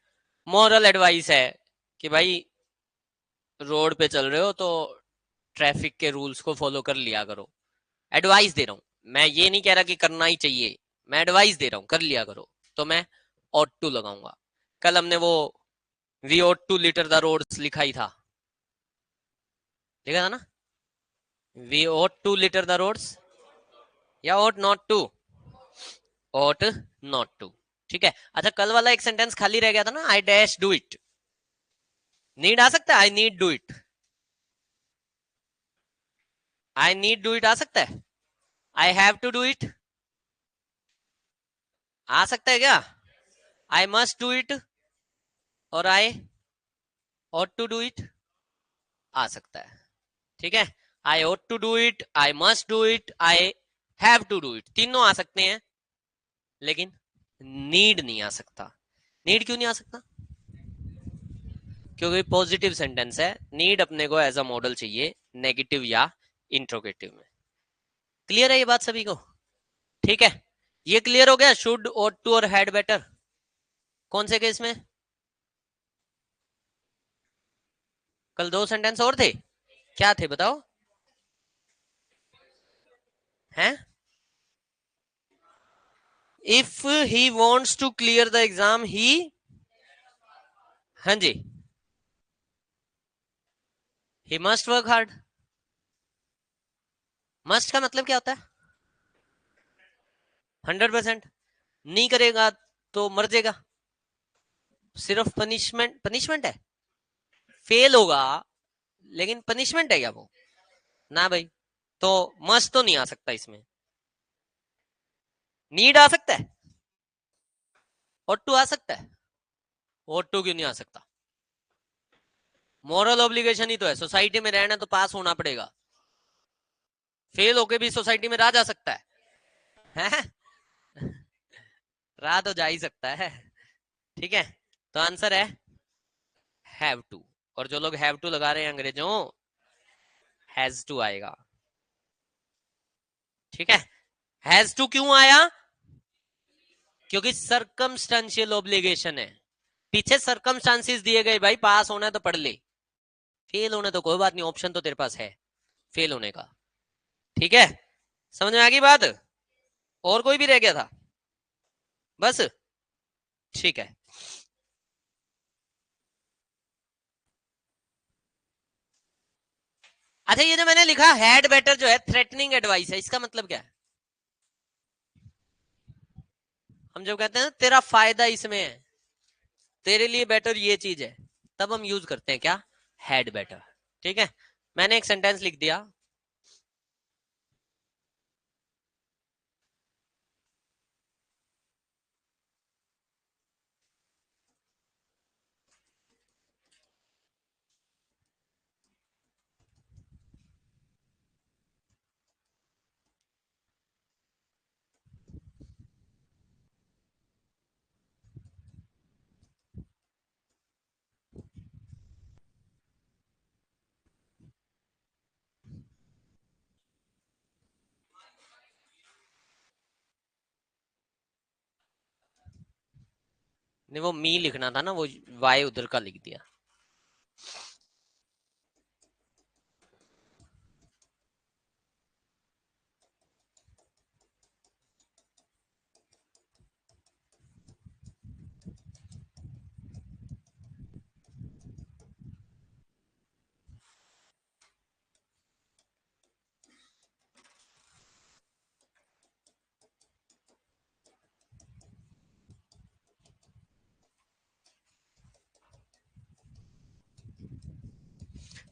मॉरल एडवाइस है कि भाई रोड पे चल रहे हो तो ट्रैफिक के रूल्स को फॉलो कर लिया करो। एडवाइस दे रहा हूं मैं, ये नहीं कह रहा कि करना ही चाहिए, मैं एडवाइस दे रहा हूं कर लिया करो, तो मैं ought to लगाऊंगा। कल हमने वो we ought to litter the roads लिखा ही था, लिखा था ना? We ought to litter the roads या ought not to? ought not to। ठीक है? अच्छा, कल वाला एक सेंटेंस खाली रह गया था ना, I dash do it. Need आ सकता है, I need do it, I need do it आ सकता है, I have to do it आ सकता है क्या? आई मस्ट डू इट और I ought to do it आ सकता है। ठीक है? I ought to do it, I must do it, I have to do it, तीनों आ सकते हैं, लेकिन नीड नहीं आ सकता। नीड क्यों नहीं आ सकता? क्योंकि पॉजिटिव सेंटेंस है, नीड अपने को एज अ मॉडल चाहिए नेगेटिव या इंट्रोगेटिव में। क्लियर है ये बात सभी को? ठीक है, ये क्लियर हो गया शुड, ought टू और हैड बेटर। कौन से केस में? कल दो सेंटेंस और थे, क्या थे बताओ? हैं? If he wants to clear the exam he, हाँ जी, he must work hard. Must का मतलब क्या होता है? 100%। नहीं करेगा तो मर जाएगा, सिर्फ पनिशमेंट पनिशमेंट है, फेल होगा लेकिन पनिशमेंट है क्या वो? ना भाई, तो मस्ट तो नहीं आ सकता इसमें। नीड आ सकता है, और टू आ सकता है। और टू क्यों नहीं आ सकता? मॉरल ऑब्लिगेशन ही तो है, सोसाइटी में रहना तो पास होना पड़ेगा। फेल होके भी सोसाइटी में रहा जा सकता है? रहा तो जा ही सकता है। ठीक है, तो आंसर है हैव टू। और जो लोग हैव टू लगा रहे हैं अंग्रेजों, हैज टू आएगा। ठीक है, हैज टू क्यों आया? क्योंकि सरकमस्टेंशियल ऑब्लिगेशन है। पीछे सरकमस्टांसिस दिए गए, भाई पास होना है तो पढ़ ले, फेल होना तो कोई बात नहीं, ऑप्शन तो तेरे पास है फेल होने का। ठीक है, समझ में आ गई बात? और कोई भी रह गया था? बस, ठीक है। अच्छा, ये जो मैंने लिखा हैड बेटर जो है थ्रेटनिंग एडवाइस है, इसका मतलब क्या है? हम जब कहते हैं ना तेरा फायदा इसमें है, तेरे लिए बेटर ये चीज है, तब हम यूज करते हैं क्या? Had better. ठीक है, मैंने एक सेंटेंस लिख दिया। नहीं, वो मी लिखना था ना, वो वाई उधर का लिख दिया।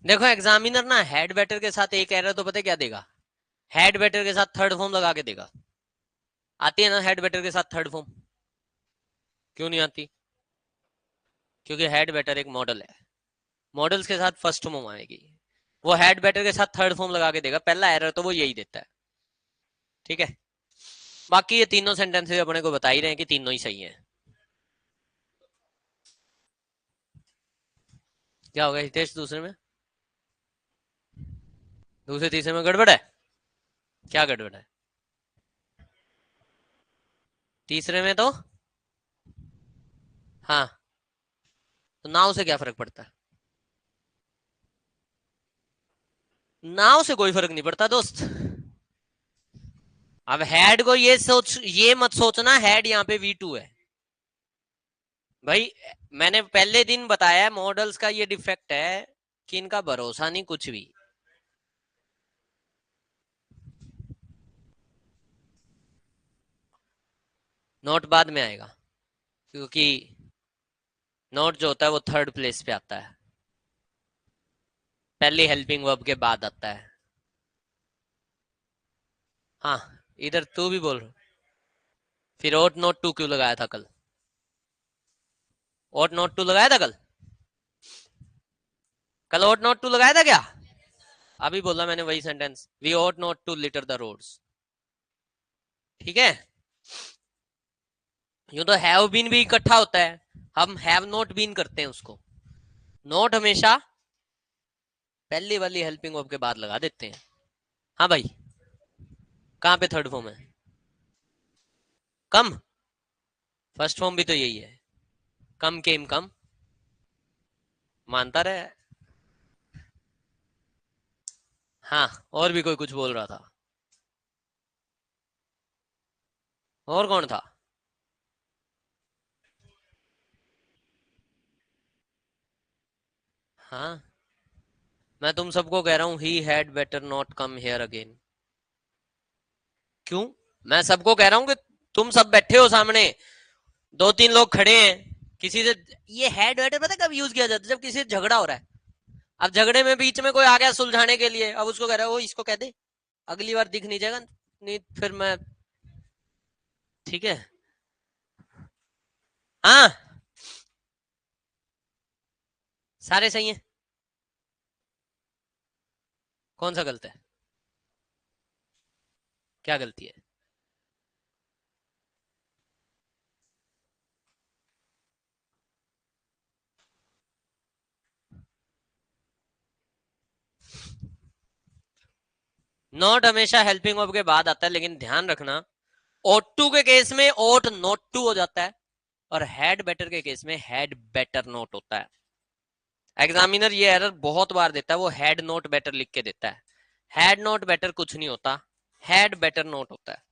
देखो एग्जामिनर ना हेड बेटर के साथ एक एरर तो पता है क्या देगा? हेड बेटर के साथ थर्ड फॉर्म लगा के देगा। आती है ना हेड बेटर के साथ थर्ड फॉर्म? क्यों नहीं आती? क्योंकि हेड बेटर एक मॉडल है, मॉडल्स के साथ फर्स्ट फॉर्म आएगी। वो हेड बेटर के साथ थर्ड फॉर्म लगा के देगा, पहला एरर तो वो यही देता है। ठीक है, बाकी ये तीनों सेंटेंसेस अपने को बता ही रहे हैं कि तीनों ही सही है। क्या होगा हितेश दूसरे में? दूसरे तीसरे में गड़बड़ है? क्या गड़बड़ है? तीसरे में तो हाँ, तो नाव से क्या फर्क पड़ता है? नाव से कोई फर्क नहीं पड़ता दोस्त। अब हेड को ये मत सोचना हेड यहाँ पे V2 है भाई। मैंने पहले दिन बताया मॉडल्स का ये डिफेक्ट है कि इनका भरोसा नहीं कुछ भी। नोट बाद में आएगा, क्योंकि नोट जो होता है वो थर्ड प्लेस पे आता है, पहली हेल्पिंग वर्ब के बाद आता है। हाँ, इधर तू भी बोल रहा। फिर ओट नोट टू क्यों लगाया था कल? ओट नोट टू लगाया था कल? कल ओट नोट टू लगाया था क्या? अभी बोला मैंने वही sentence, we ought not to litter the roads. ठीक है, यूं तो हैव बीन भी इकट्ठा होता है, हम हैव नॉट बीन करते हैं उसको। नोट हमेशा पहली वाली हेल्पिंग वर्ब के बाद लगा देते हैं। हाँ भाई, कहाँ पे थर्ड फॉर्म है? कम, फर्स्ट फॉर्म भी तो यही है, कम केम कम, मानता रहे। हाँ, और भी कोई कुछ बोल रहा था? और कौन था? हाँ, मैं तुम सबको कह रहा हूँ he had better not come here again. क्यों? मैं सबको कह रहा हूँ कि तुम सब बैठे हो सामने, दो तीन लोग खड़े हैं, किसी से ये हैड वेड पता है कब यूज किया जाता है? जब किसी से झगड़ा हो रहा है, अब झगड़े में बीच में कोई आ गया सुलझाने के लिए, अब उसको कह रहा है वो इसको कह दे, अगली बार दिख नहीं जाएगा, नहीं फिर मैं, ठीक है। हाँ, सारे सही हैं। कौन सा गलत है? क्या गलती है? नॉट हमेशा हेल्पिंग वर्ब के बाद आता है, लेकिन ध्यान रखना ought to के केस में ought not to हो जाता है, और had better के केस में had better not होता है। एग्जामिनर ये एरर बहुत बार देता है, वो had not better लिख के देता है। had not better कुछ नहीं होता, had better not होता है।